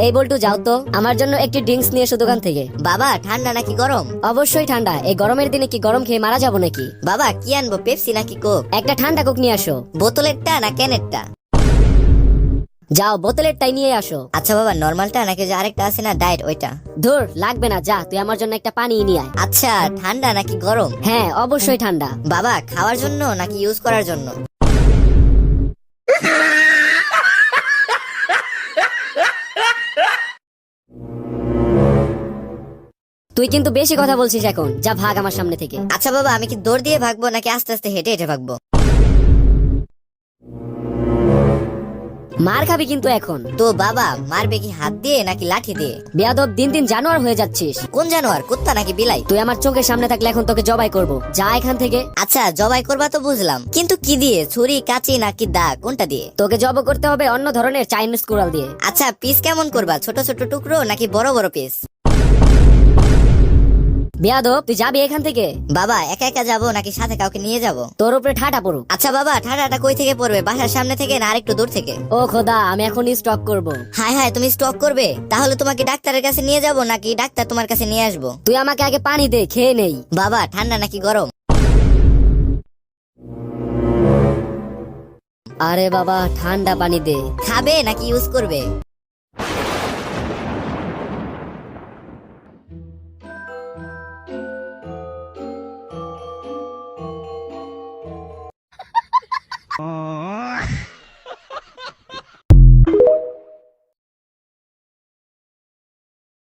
এই বল্টু যাও তো, আমার জন্য একটি ড্রিঙ্কস নিয়ে এসো দোকান থেকে। বাবা ঠান্ডা নাকি গরম? অবশ্যই ঠান্ডা, এই গরমের দিনে কি গরম খেয়ে মারা যাবো নাকি? বাবা কি আনবো, পেপসি নাকি কোক? একটা ঠান্ডা কোক নিয়ে আসো। বোতলেরটা না ক্যানেরটা? যাও বোতলেরটাই নিয়ে আসো। আচ্ছা বাবা, নরমালটা নাকি যে আরেকটা আছে না ডায়েট, ওইটা? ধুর, লাগবে না, যা তুই আমার জন্য একটা পানি নিয়ে আয়। আচ্ছা, ঠান্ডা নাকি গরম? হ্যাঁ অবশ্যই ঠান্ডা। বাবা খাওয়ার জন্য নাকি ইউজ করার জন্য? তুই কিন্তু বেশি কথা বলছিস এখন, যা ভাগ আমার সামনে থেকে। আচ্ছা বাবা, আমি কি দৌড় দিয়ে ভাগবো নাকি আস্তে আস্তে হেঁটে হেঁটে ভাগবো? মার খাবি কিন্তু এখন। তো বাবা মারবে কি হাত দিয়ে নাকি লাঠি দিয়ে? বেয়াদব, দিন দিন জানোয়ার হয়ে যাচ্ছিস। কোন জানোয়ার, কুত্তা নাকি বিলাই? তুই আমার চোখের সামনে থাকলে এখন তোকে জবাই করব, যা এখান থেকে। আচ্ছা জবাই করবা তো বুঝলাম, কিন্তু কি দিয়ে? ছুরি, কাঁচি নাকি দা, কোনটা দিয়ে? তোকে জব করতে হবে অন্য ধরনের চাইনিজ কুড়াল দিয়ে। আচ্ছা পিস কেমন করবা, ছোট ছোট টুকরো নাকি বড় বড় পিস? বেয়াদব, তুই যাবি এখান থেকে। বাবা একা একা যাবো নাকি সাথে কাউকে নিয়ে যাব? তোর উপরে ঠাটা পড়ুক। আচ্ছা বাবা, ঠাডাটা কই থেকে পড়বে, বাসার সামনে থেকে না আরেকটু দূর থেকে? ও খোদা, আমি এখনই স্টক করব। হায় হায়, তুমি স্টক করবে? তাহলে তোমাকে ডাক্তারের কাছে নিয়ে যাব নাকি ডাক্তার তোমার কাছে নিয়ে আসবো? তুই আমাকে আগে পানি দে, খেয়ে নেই। বাবা ঠান্ডা নাকি গরম? আরে বাবা, ঠান্ডা পানি দে। খাবে নাকি ইউজ করবে?